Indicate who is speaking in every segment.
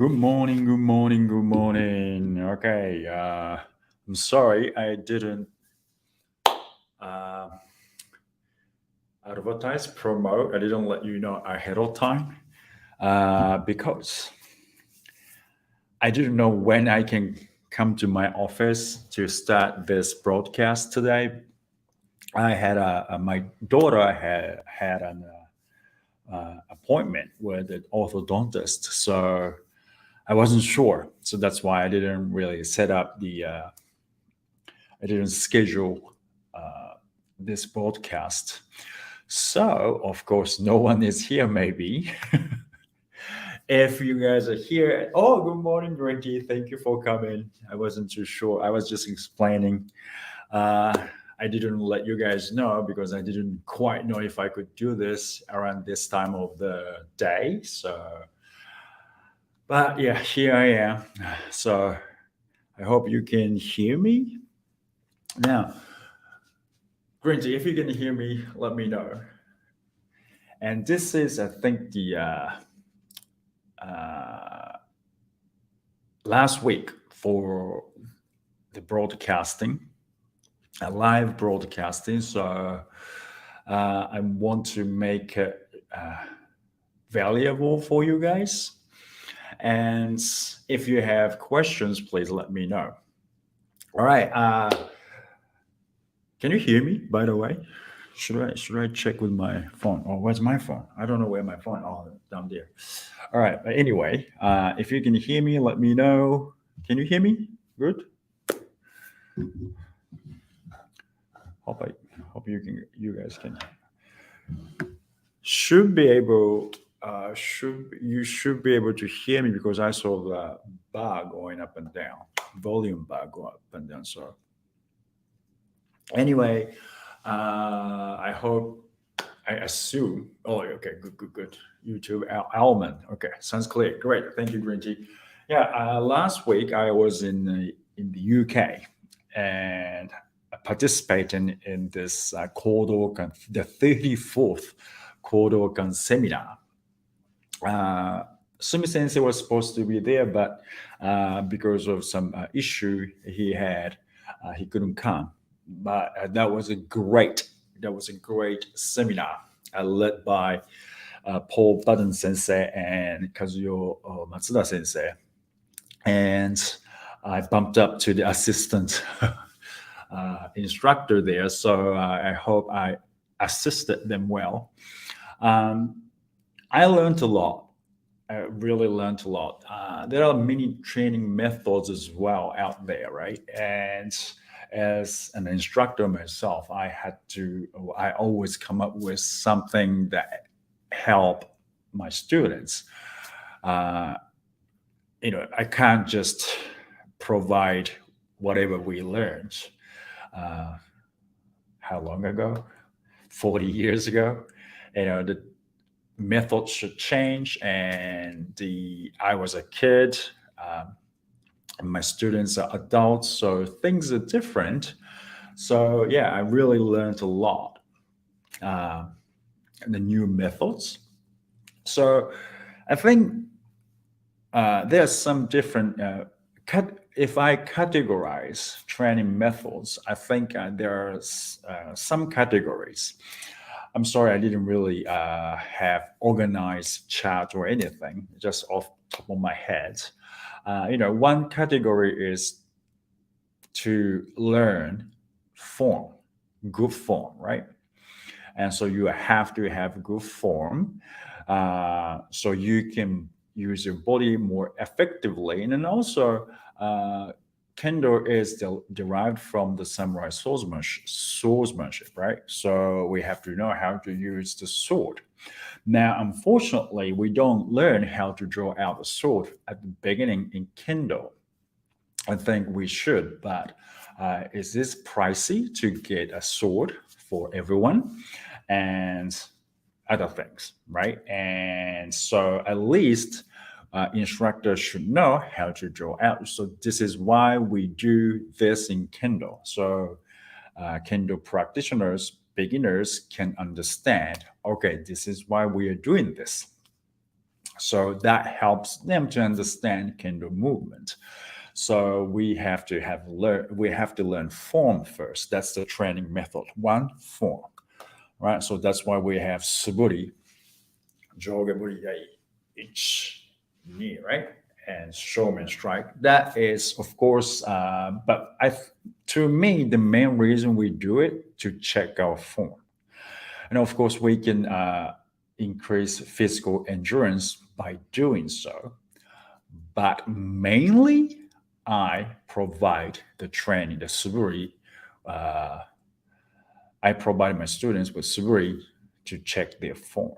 Speaker 1: Good morning, good morning, good morning. Okay, I'm sorry I didn't uh, advertise, promote. I didn't let you know ahead of time because I didn't know when I can come to my office to start this broadcast today. I had my daughter had an appointment with the orthodontist, so I wasn't sure. So that's why I didn't really set up I didn't schedule uh, this broadcast. So, of course, no one is here, maybe. If you guys are here, oh, good morning, Grunty. Thank you for coming. I wasn't too sure. I was just explaining. Uh, I didn't let you guys know because I didn't quite know if I could do this around this time of the day. So, but yeah, here I am. So, I hope you can hear me. Now, Grinty, if you can hear me, let me know. And this is, I think, the uh, last week for the broadcasting, live broadcasting. So I want to make it valuable for you guys. And if you have questions, please let me know. All right. Can you hear me, by the way? Should I check with my phone? Oh, where's my phone? I don't know where my phone. Oh, down there. All right. But anyway, if you can hear me, let me know. Can you hear me? Good. Hope I hope you guys can should be able should be able to hear me because I saw the bar going up and down, volume bar go up and down. So anyway, I hope I assume. Oh, okay, good. YouTube Alman. Okay, sounds clear. Great, thank you, Green Tea. Yeah, last week I was in the UK and participating in this Kodokan, the 34th Kodokan seminar. Uh, Sumi Sensei was supposed to be there, but because of some issue he had, he couldn't come. But that was a great seminar led by Paul Budden Sensei and Kazuyo Matsuda Sensei. And I bumped up to the assistant instructor there, so I hope I assisted them well. Um, I learned a lot. I really learned a lot. There are many training methods as well out there, right? And as an instructor myself, I always come up with something that help my students. Uh, I can't just provide whatever we learned. Uh, how long ago? 40 years ago. The methods should change, and the I was a kid. My students are adults, so things are different. So yeah, I really learned a lot. Uh, the new methods. So I think there are some different. If I categorize training methods, I think there are some categories. I'm sorry, I didn't really have organized chat or anything, just off the top of my head. One category is to learn form, good form, right? And so you have to have good form so you can use your body more effectively. And then also, Kendo is derived from the samurai swordsmanship, right? So we have to know how to use the sword. Now, unfortunately, we don't learn how to draw out the sword at the beginning in Kendo. I think we should, but is this pricey to get a sword for everyone and other things, right? And so at least instructors should know how to draw out. So this is why we do this in Kendo. So Kendo practitioners, beginners can understand, okay, this is why we are doing this. So that helps them to understand Kendo movement. So we have to learn form first. That's the training method. One, form, right? So that's why we have suburi, joga buri yai, each knee, right? And showman strike. That is, of course, but to me, the main reason we do it to check our form. And of course, we can increase physical endurance by doing so. But mainly, I provide the training, the suburi. Uh, I provide my students with suburi to check their form.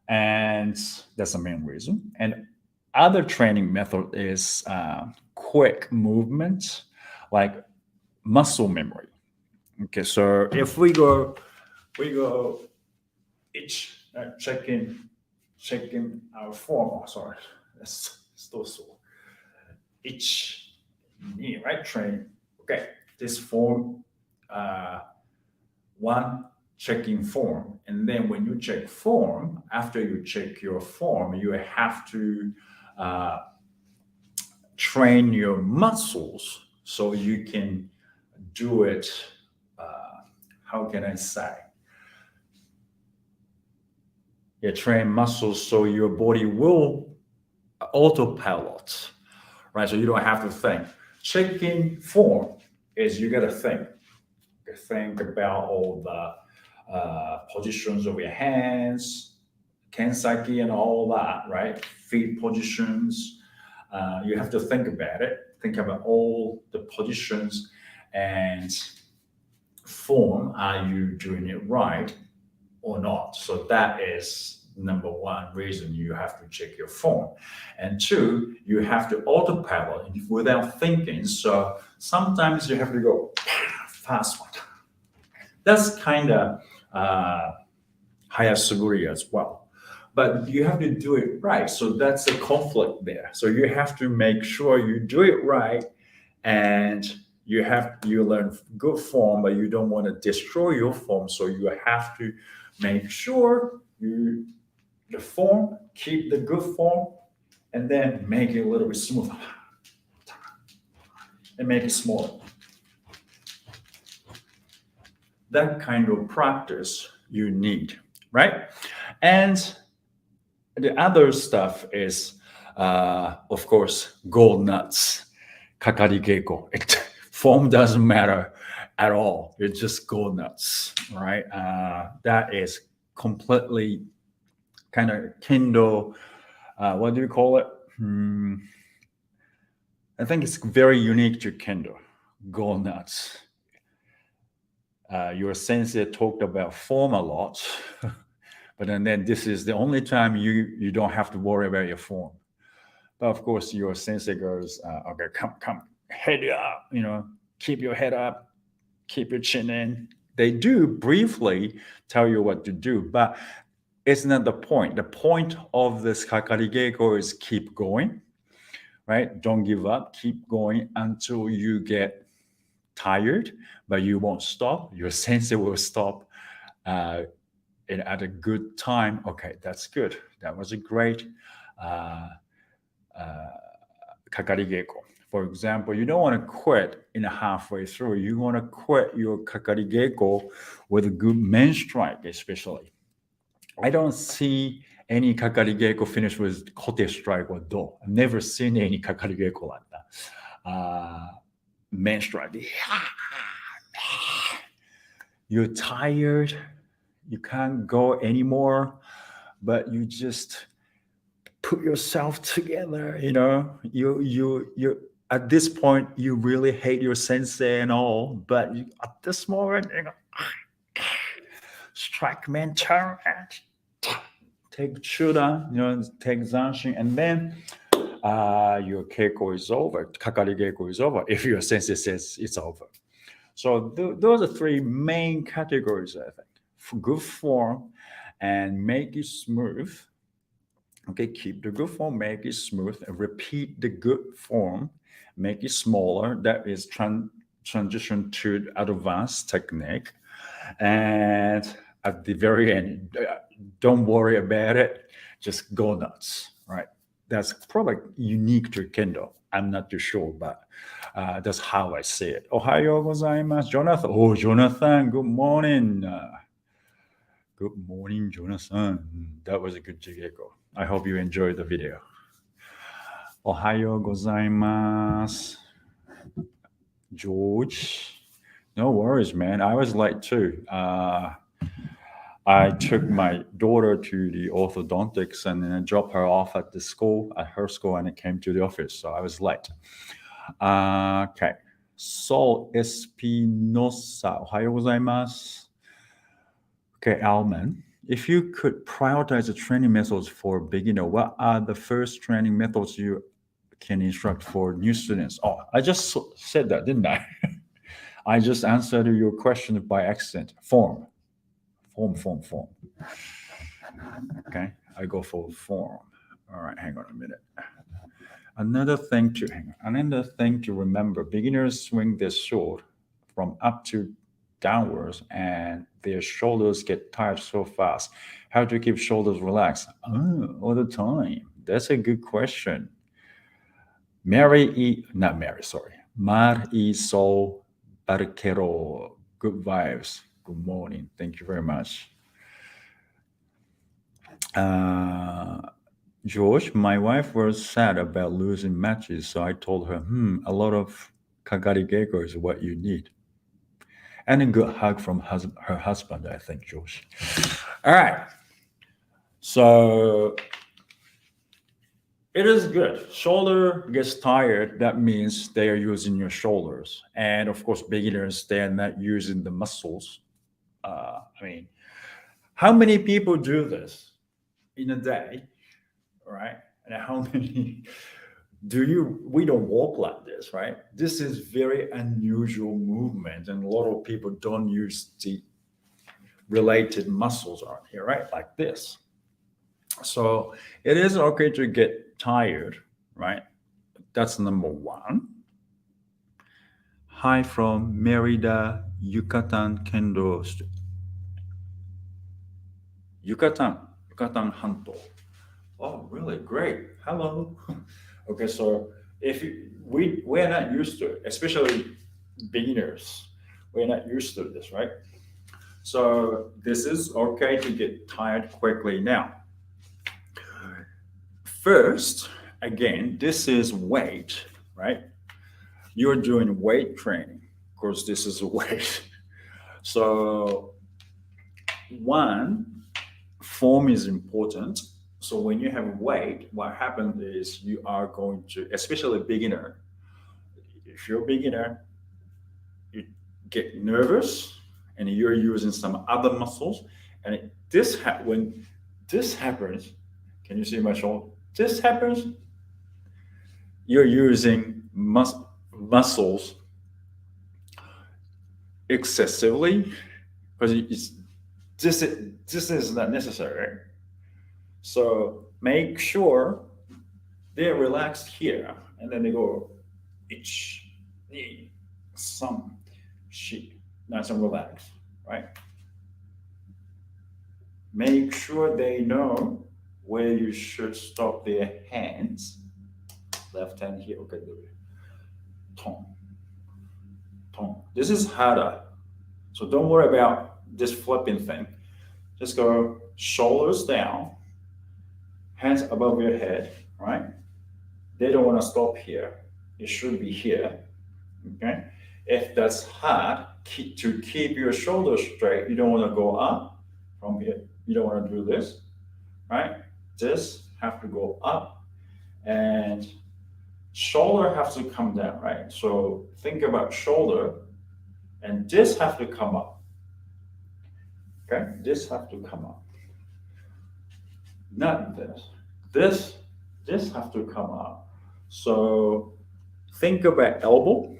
Speaker 1: And that's the main reason. And other training method is quick movement, like muscle memory. Okay, so if we go each checking our form. Oh, sorry, that's still sore. Each knee, right? Training. Okay, this form, one checking form, and then when you check form, after you check your form, you have to uh, train your muscles so you can do it. How can I say? You train muscles so your body will autopilot, right? So you don't have to think. Checking form is you got to think. You think about all the positions of your hands, kensaki, and all that, right? Feet positions. You have to think about it. Think about all the positions and form. Are you doing it right or not? So that is number one reason you have to check your form. And two, you have to autopilot without thinking. So sometimes you have to go fast one. That's kind of hayasuguri as well. But you have to do it right. So that's a conflict there. So you have to make sure you do it right, and you learn good form, but you don't want to destroy your form. So you have to make sure the form, keep the good form, and then make it a little bit smoother and make it smaller. That kind of practice you need, right? And the other stuff is, of course, gold nuts, kakari keiko. Form doesn't matter at all. It's just gold nuts, right? That is completely kind of Kendo. What do you call it? I think it's very unique to Kendo. Gold nuts. Your sensei talked about form a lot, but then this is the only time you don't have to worry about your form. But of course, your sensei goes, okay, come, head up, keep your head up, keep your chin in. They do briefly tell you what to do, but it's not the point. The point of this kakari geiko is keep going, right? Don't give up, keep going until you get tired, but you won't stop. Your sensei will stop at a good time. Okay, that's good. That was a great kakari geiko. For example, you don't want to quit in a halfway through. You want to quit your kakari geiko with a good main strike, especially. I don't see any kakari geiko finish with kote strike or do. I've never seen any kakari geiko like that. Main strike. You're tired. You can't go anymore, but you just put yourself together. You at this point you really hate your sensei and all, but at this moment, strike main turn, take chuda, take zanshin, and then your keiko is over, kakari geiko is over if your sensei says it's over. So those are three main categories, I think. For good form and make it smooth. Okay, keep the good form, make it smooth, and repeat the good form, make it smaller. That is transition to advanced technique. And at the very end, don't worry about it. just go nuts, right? That's probably unique to Kendo. I'm not too sure, but that's how I see it. Ohayo gozaimasu, Jonathan. Oh, Jonathan, good morning. Good morning, Jonathan. That was a good jigeko. I hope you enjoyed the video. Ohayo gozaimasu, George. No worries, man. I was late too. I took my daughter to the orthodontics and then I dropped her off at her school, and I came to the office, so I was late. Okay. Sol Espinosa, ohayo gozaimasu. Okay, Alman, if you could prioritize the training methods for beginner, what are the first training methods you can instruct for new students? Oh, I just said that, didn't I? I just answered your question by accident. Form. Okay, I go for form. All right, hang on a minute. Another thing to remember: beginners swing their sword from up to downwards, and their shoulders get tired so fast. How to keep shoulders relaxed? All the time. That's a good question. Mar y Sol Barquero. Good vibes. Good morning. Thank you very much. George, my wife was sad about losing matches, so I told her, a lot of kagari geko is what you need. And a good hug from her husband, I think, George. All right. So it is good. Shoulder gets tired. That means they are using your shoulders. And of course, beginners, they are not using the muscles. How many people do this in a day, right? And how many we don't walk like this, right? This is very unusual movement, and a lot of people don't use the related muscles on here, right? Like this. So it is okay to get tired, right? That's number one. Hi from Merida, Yucatan Kendo. Yucatan Hanto. Oh, really? Great. Hello. Okay, so if we're not used to it, especially beginners, we're not used to this, right? So this is okay to get tired quickly. Now, first, again, this is weight, right? You're doing weight training. Of course, this is weight. So one, form is important. So when you have weight, what happens is you are going to, especially a beginner, if you're a beginner, you get nervous and you're using some other muscles. And when this happens, can you see my shoulder? This happens, you're using muscles excessively because this is not necessary. So make sure they're relaxed here, and then they go ich, ni, some, shi, nice and relaxed, right? Make sure they know where you should stop their hands. Left hand here, okay, tong, tong. This is harder, so don't worry about this flipping thing. Just go shoulders down, hands above your head, right? They don't want to stop here. It should be here, okay? If that's hard, to keep your shoulders straight, you don't want to go up from here. You don't want to do this, right? This have to go up, and shoulder has to come down, right? So think about shoulder, and this have to come up, okay? This have to come up. Not this. This have to come up. So think about elbow.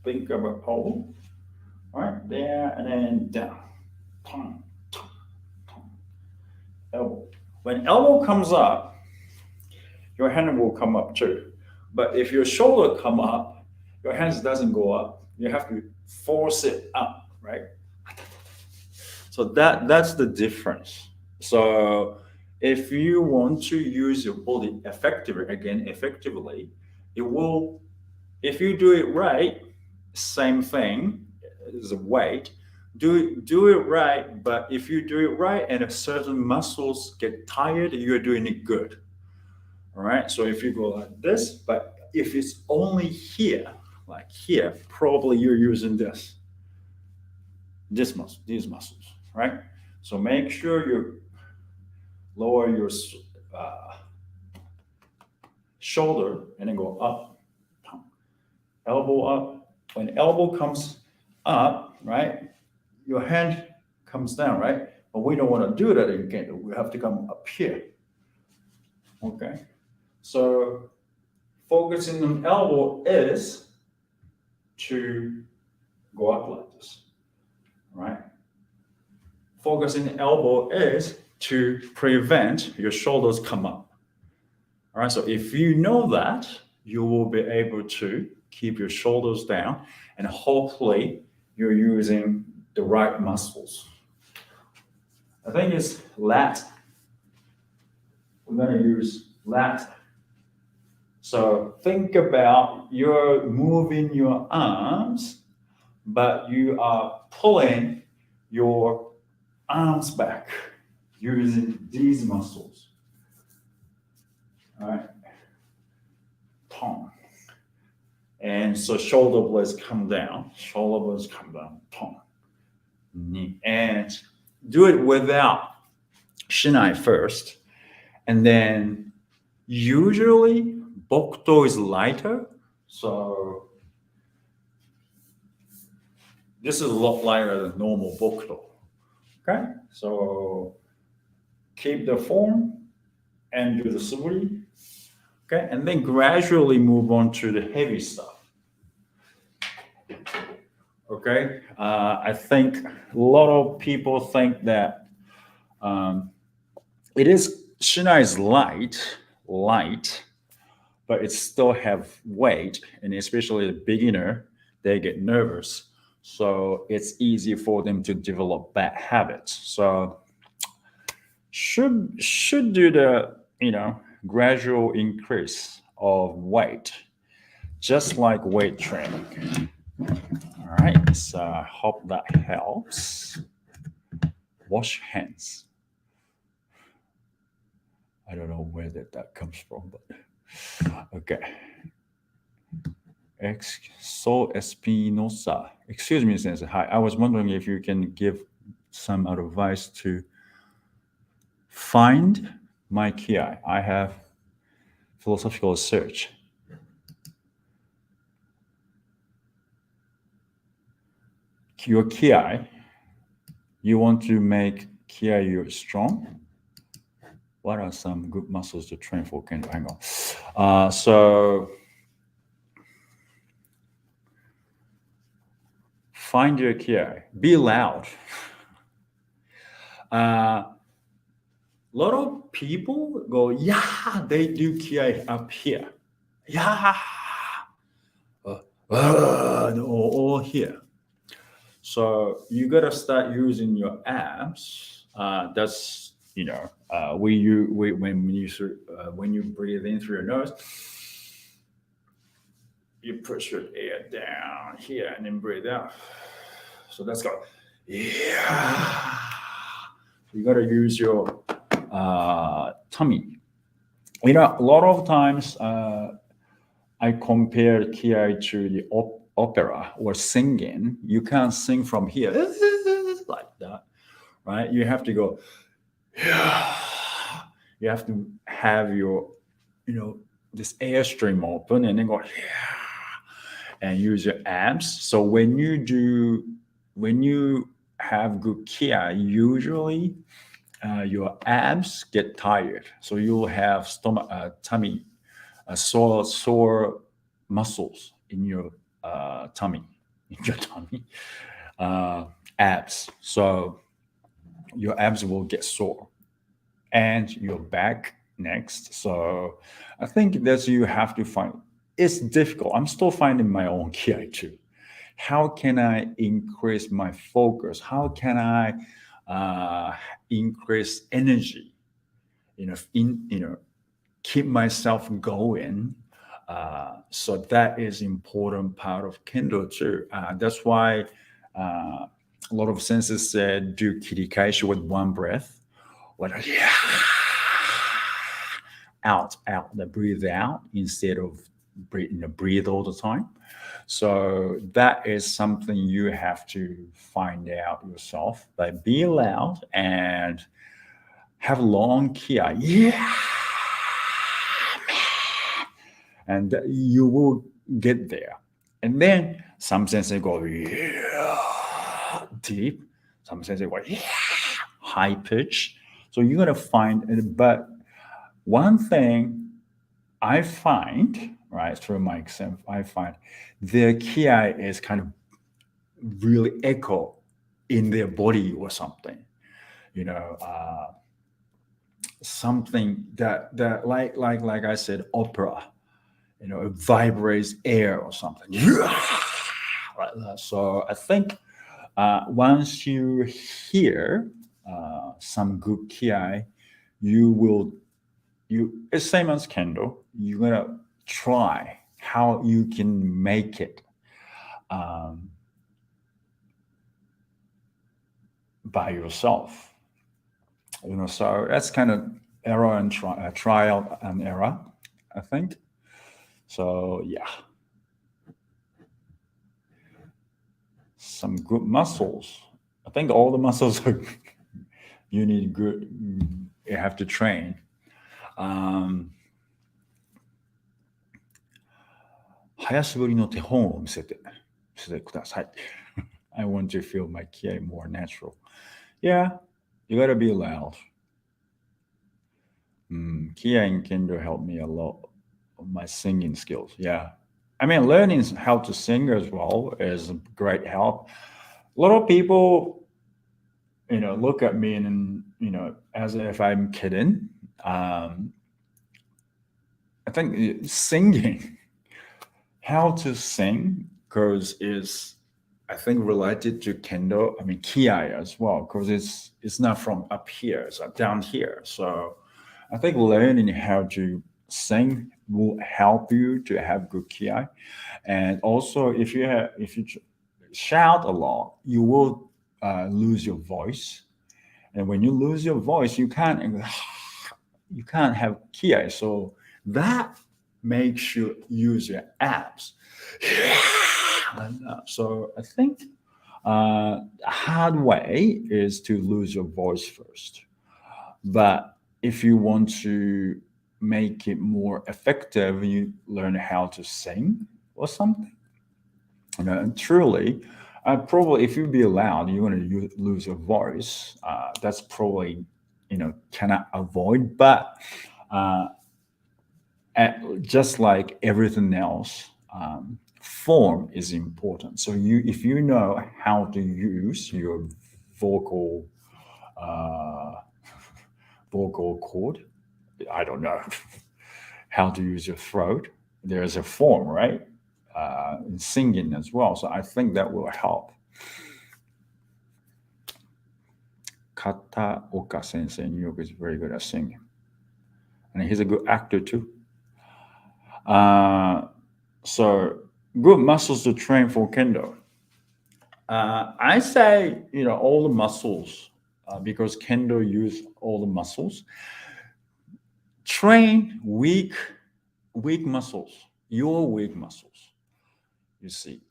Speaker 1: Think about elbow. Right there and then down. Tongue, tongue, tongue. Elbow. When elbow comes up, your hand will come up too. But if your shoulder come up, your hands doesn't go up. You have to force it up, right? So that's the difference. So if you want to use your body effectively, it will, if you do it right, same thing as a weight, do it right. But if you do it right and if certain muscles get tired, you're doing it good. All right. So if you go like this, but if it's only here, like here, probably you're using this muscle, these muscles, right? So make sure you lower your uh, shoulder and then go up, elbow up. When elbow comes up, right, your hand comes down, right? But we don't want to do that in Kendo. We have to come up here. Okay. So focusing on elbow is to go up like this, right? Focusing elbow is to prevent your shoulders come up. All right. So if you know that, you will be able to keep your shoulders down, and hopefully you're using the right muscles. I think it's lat. We're going to use lat. So think about you're moving your arms, but you are pulling your arms back using these muscles. All right. Tong. And so shoulder blades come down, tong. And do it without shinai first. And then usually Bokdo is lighter. So this is a lot lighter than normal Bokdo. Okay, so keep the form and do the suri. Okay, and then gradually move on to the heavy stuff. Okay, I think a lot of people think that it is Shinai is light, but it still have weight, and especially the beginner, they get nervous. So it's easy for them to develop bad habits. So should do the gradual increase of weight, just like weight training. All right, so I hope that helps. Wash hands. I don't know where that comes from, but okay. So Espinosa. Excuse me, Sensei. Hi. I was wondering if you can give some advice to find my kiai. I have philosophical research. Your kiai, you want to make kiai you strong. What are some good muscles to train for Kendo? Hang on. So find your kiai. Be loud. A lot of people go, yeah, they do kiai up here. Yeah. Or here. So you gotta start using your abs. That's when you breathe in through your nose, you push your air down here and then breathe out. So that's go. Yeah. You gotta use your tummy. A lot of times I compare kiai to the opera or singing. You can't sing from here like that, right? You have to go. You have to have your, this airstream open and then go, and use your abs. So when you have good kiai, usually your abs get tired. So you'll have tummy, sore muscles in your tummy, abs. So your abs will get sore, and your back next. So I think that's you have to find. It's difficult. I'm still finding my own kiai too. How can I increase my focus? How can I increase energy, keep myself going. So that is important part of Kendo too. That's why a lot of senses said do kirikaishi with one breath. What? Yeah, breathe out instead of breathe all the time. So that is something you have to find out yourself. But be loud and have long kiai. Yeah, and you will get there. And then some sensei go yeah, deep. Some sensei go yeah, high pitch. So you're gonna find it. But one thing I find, right, through my example, I find their kiai is kind of really echo in their body or something. You know, something that like I said, opera. It vibrates air or something. Right. So I think once you hear some good kiai, you will it's same as kendo. You're gonna try how you can make it by yourself. So that's kind of error and trial and error, I think. So yeah, some good muscles. I think all the muscles are you need good. You have to train. Um, 早素振りの手本を見せてください. I want to feel my kiai more natural. Yeah, you gotta be loud. Kiai and Kendo helped me a lot of my singing skills. Yeah. I mean, learning how to sing as well is a great help. A lot of people, look at me and, as if I'm kidding. I think singing, how to sing, because is I think related to kendo. I mean kiai as well, because it's not from up here, it's down here. So I think learning how to sing will help you to have good kiai, and also if you shout a lot, you will lose your voice, and when you lose your voice, you can't have kiai. So that makes you use your abs. So I think a hard way is to lose your voice first. But if you want to make it more effective, you learn how to sing or something. And truly, probably if you be loud, you're going to lose your voice. That's probably cannot avoid. But just like everything else, form is important. So if you know how to use your vocal uh, vocal cord, I don't know how to use your throat. There's a form, right? In singing as well. So I think that will help. Kataoka Sensei in New York is very good at singing, and he's a good actor too. So good muscles to train for kendo. I say all the muscles because kendo use all the muscles. Train weak muscles, your weak muscles. You see,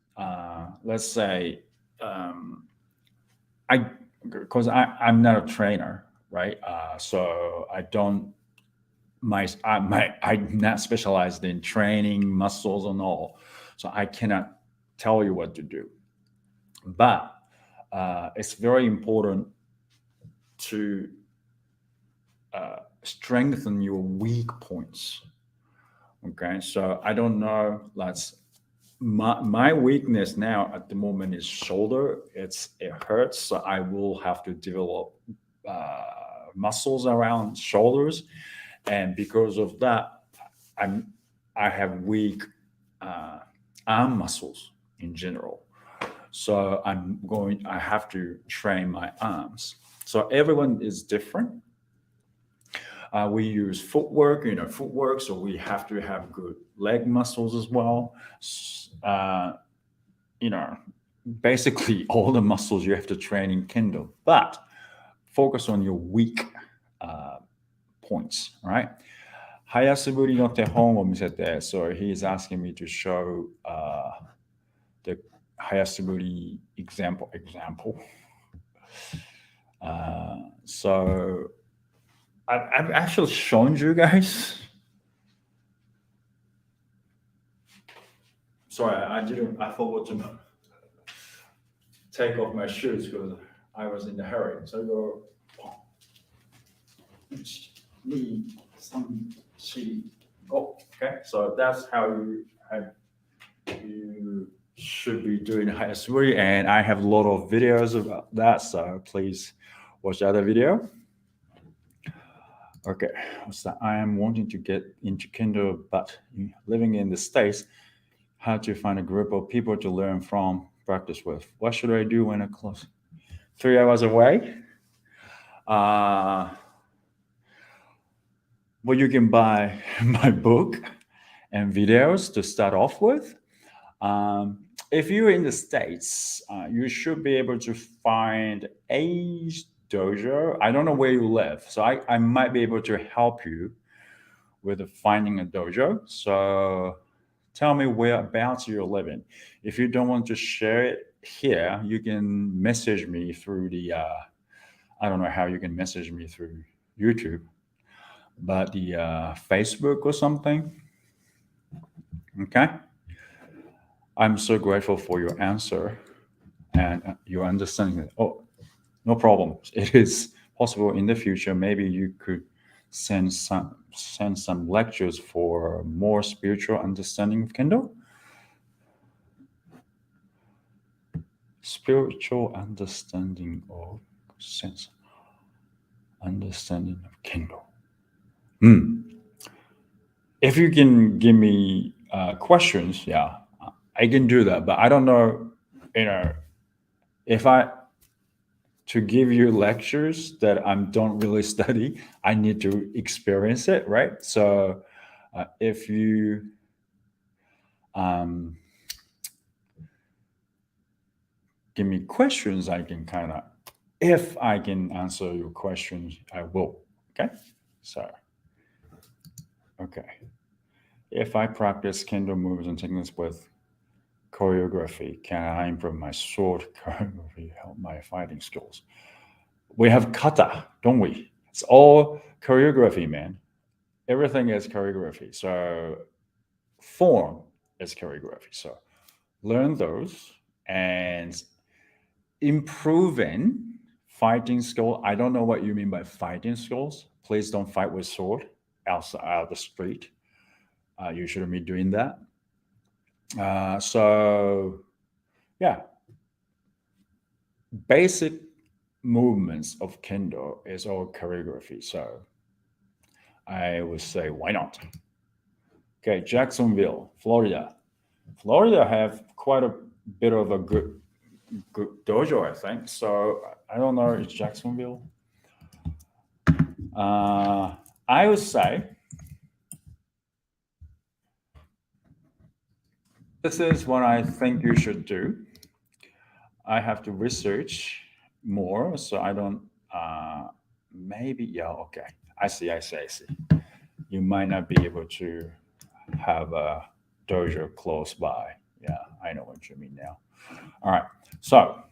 Speaker 1: let's say I'm not a trainer, right? So I don't I'm not specialized in training muscles and all, so I cannot tell you what to do. But it's very important to strengthen your weak points. Okay, so I don't know. My weakness now at the moment is shoulder. It hurts, so I will have to develop muscles around shoulders, and because of that, I have weak arm muscles in general. So I have to train my arms. So everyone is different. We use footwork, footwork, so we have to have good leg muscles as well. You know, basically all the muscles you have to train in Kendo, but focus on your weak uh, points, right? Hayasuburi no tehon o misete. So he's asking me to show the Hayasuburi example. So I've actually shown you guys. Sorry, I forgot to take off my shoes because I was in a hurry. So go, need some sheet. Oh, okay. So that's how you should be doing Hayasuri, and I have a lot of videos about that. So please watch the other video. Okay, so I am wanting to get into Kendo, but living in the States, how to find a group of people to learn from, practice with. What should I do when I close? 3 hours away? Well, you can buy my book and videos to start off with. If you're in the States, you should be able to find a dojo. I don't know where you live, so I might be able to help you with finding a dojo. So tell me whereabouts you're living. If you don't want to share it here, you can message me through the, I don't know how you can message me through YouTube, but the Facebook or something. Okay. I'm so grateful for your answer and your understanding. Oh, no problem. It is possible in the future. Maybe you could send some lectures for more spiritual understanding of Kendo. Spiritual understanding of sense, understanding of Kendo. If you can give me questions, yeah, I can do that. But I don't know, if I to give you lectures that I don't really study, I need to experience it, right? So if you give me questions, I can kind of, if I can answer your questions, I will. Okay. So, okay. If I practice Kendo moves and techniques with choreography, can I improve my sword choreography, help my fighting skills? We have kata, don't we? It's all choreography, man. Everything is choreography. So form is choreography. So learn those and improving fighting skill. I don't know what you mean by fighting skills. Please don't fight with sword outside out the street. You shouldn't be doing that. So yeah, basic movements of Kendo is all choreography. So I would say, why not? Okay, Jacksonville, Florida. Florida have quite a bit of a good dojo, I think. So I don't know, it's Jacksonville. I would say this is what I think you should do. I have to research more, so I don't. Maybe yeah. Okay, I see. You might not be able to have a dojo close by. Yeah, I know what you mean now. All right. So,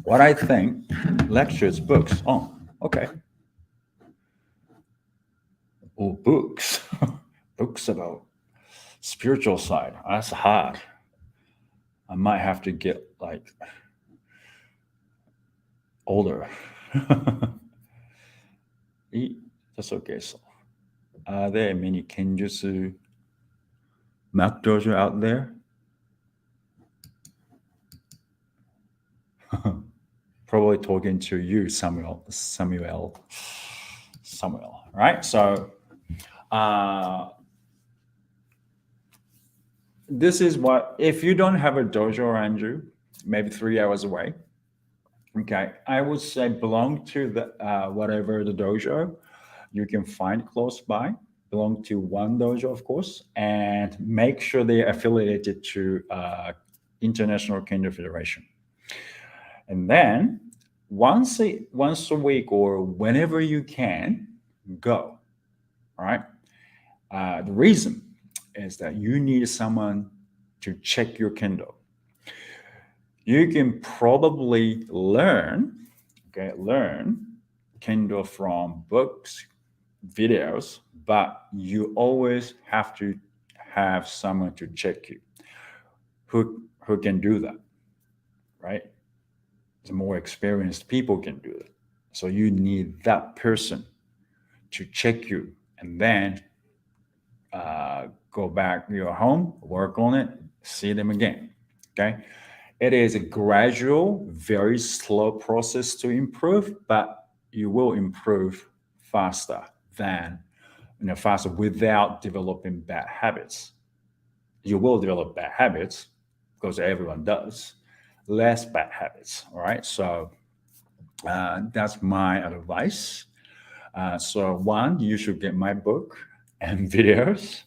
Speaker 1: what I think, lectures, books. Oh, okay. Oh, books. Books about spiritual side. That's hard. I might have to get like older. That's okay. So, are there many Kenjutsu mat dojo out there? Probably talking to you, Samuel. Right? So, this is what, if you don't have a dojo around you, maybe 3 hours away, Okay, I would say belong to the whatever the dojo you can find close by. Belong to one dojo, of course, and make sure they're affiliated to International Kendo Federation. And then once a week or whenever you can, go. All right. The reason is that you need someone to check your kendo. You can probably learn kendo from books, videos, but you always have to have someone to check you. Who can do that, right? The more experienced people can do it. So you need that person to check you, and then go back to your home, work on it, see them again. Okay. It is a gradual, very slow process to improve, but you will improve faster than, faster without developing bad habits. You will develop bad habits because everyone does. Less bad habits. All right. So that's my advice. So one, you should get my book and videos,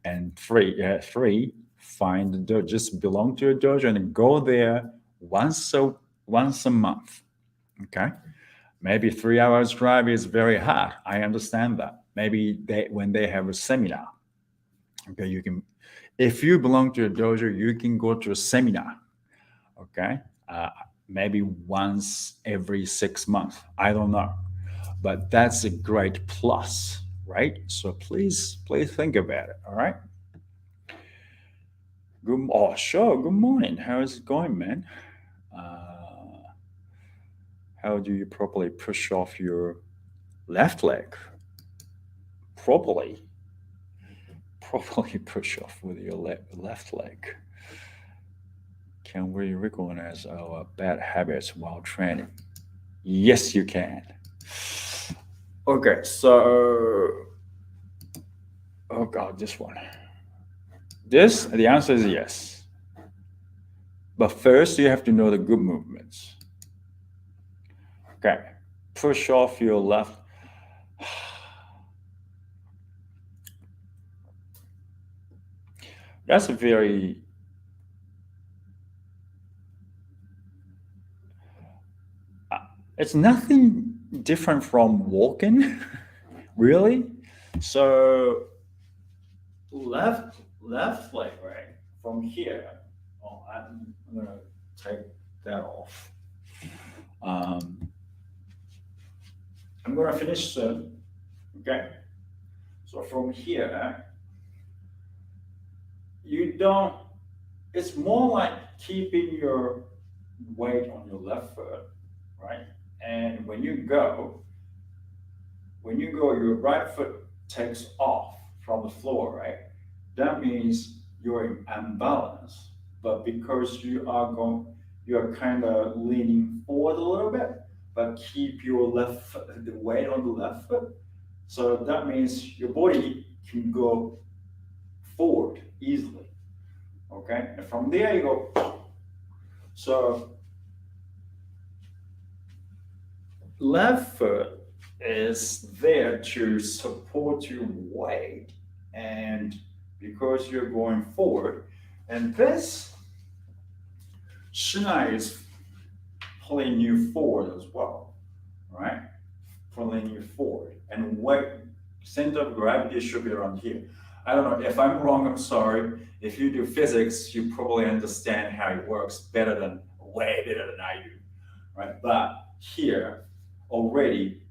Speaker 1: and three, find the dojo. Just belong to a dojo and go there once a month. Okay, maybe 3 hours drive is very hard. I understand that. Maybe when they have a seminar, okay, you can. If you belong to a dojo, you can go to a seminar. Okay, uh, maybe once every 6 months. I don't know, but that's a great plus, right? So please think about it. All right. Sure. Good morning. How is it going, man? Uh, how do you properly push off your left leg? Properly, properly push off with your left leg. Can we recognize our bad habits while training? Yes, you can. Okay, so oh god, this one. The answer is yes. But first, you have to know the good movements. Okay, push off your left. That's a very it's nothing different from walking, really. So left leg, right? From here. Oh, I'm gonna take that off. Um, I'm gonna finish soon. Okay. So from here, you don't. It's more like keeping your weight on your left foot, right? And when you go, your right foot takes off from the floor, right? That means you're in imbalance. But because you're kind of leaning forward a little bit, but keep your the weight on the left foot. So that means your body can go forward easily. Okay, and from there you go. So left foot is there to support your weight, and because you're going forward, and this shinai is pulling you forward as well, right? Pulling you forward, and weight center of gravity should be around here. I don't know if I'm wrong. I'm sorry. If you do physics, you probably understand how it works way better than I do, right? But here already,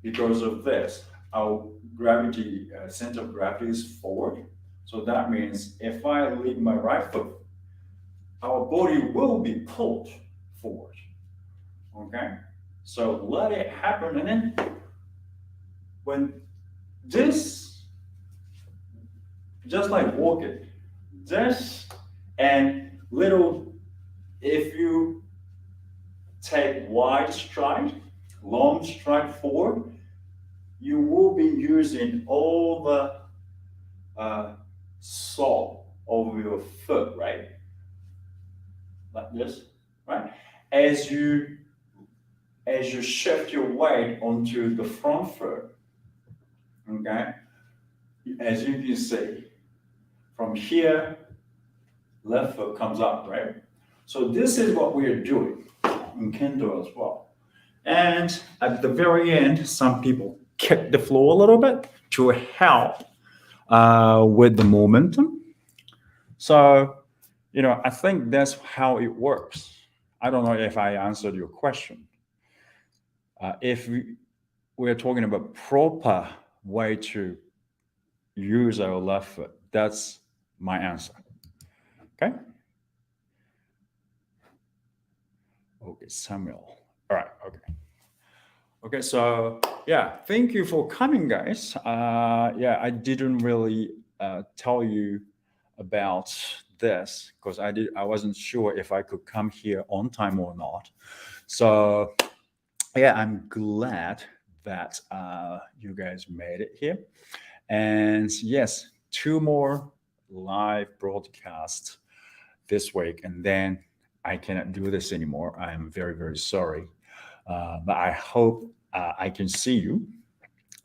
Speaker 1: because of this, our gravity center of gravity is forward. So that means if I leave my right foot, our body will be pulled forward. Okay, so let it happen, and then when this, just like walking, this and little, if you take wide stride, long stride forward, you will be using all the sole over your foot, right? Like this, right? As you as you shift your weight onto the front foot, okay, as you can see, from here, left foot comes up, right? So this is what we are doing in Kendo as well. And at the very end, some people kick the floor a little bit to help with the momentum. So, I think that's how it works. I don't know if I answered your question. If we're talking about proper way to use our left foot, that's my answer. Okay. Okay, Samuel. All right. Okay. Okay. So yeah, thank you for coming, guys. Yeah, I didn't really tell you about this because I wasn't sure if I could come here on time or not. So yeah, I'm glad that you guys made it here. And yes, 2 more live broadcasts this week, and then I cannot do this anymore. I am very, very sorry. But I hope I can see you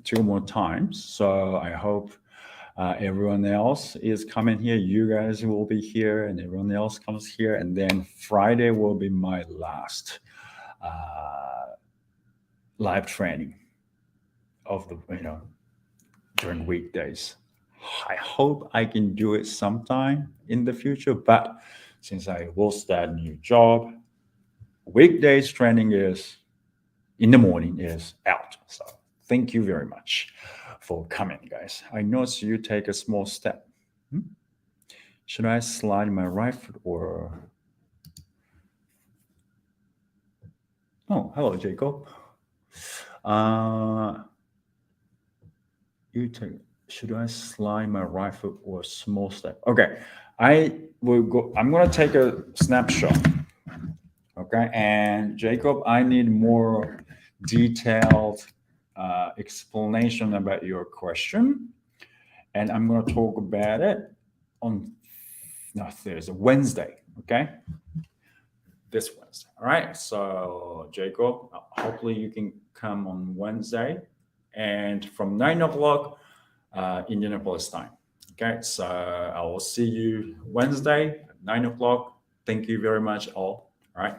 Speaker 1: 2 more times. So I hope everyone else is coming here. You guys will be here, and everyone else comes here. And then Friday will be my last live training of the, during weekdays. I hope I can do it sometime in the future, but since I will start a new job, weekdays training is in the morning is out. So thank you very much for coming, guys. I notice you take a small step. Should I slide my right foot or? Oh, hello, Jacob. You take. Should I slide my right foot or small step? Okay, I will go. I'm gonna take a snapshot. Okay, and Jacob, I need more detailed explanation about your question, and I'm going to talk about it on Thursday, Wednesday. Okay, this Wednesday. All right. So Jacob, hopefully you can come on Wednesday, and from 9 o'clock Indianapolis time. Okay, so I will see you Wednesday at 9 o'clock. Thank you very much, all. All right.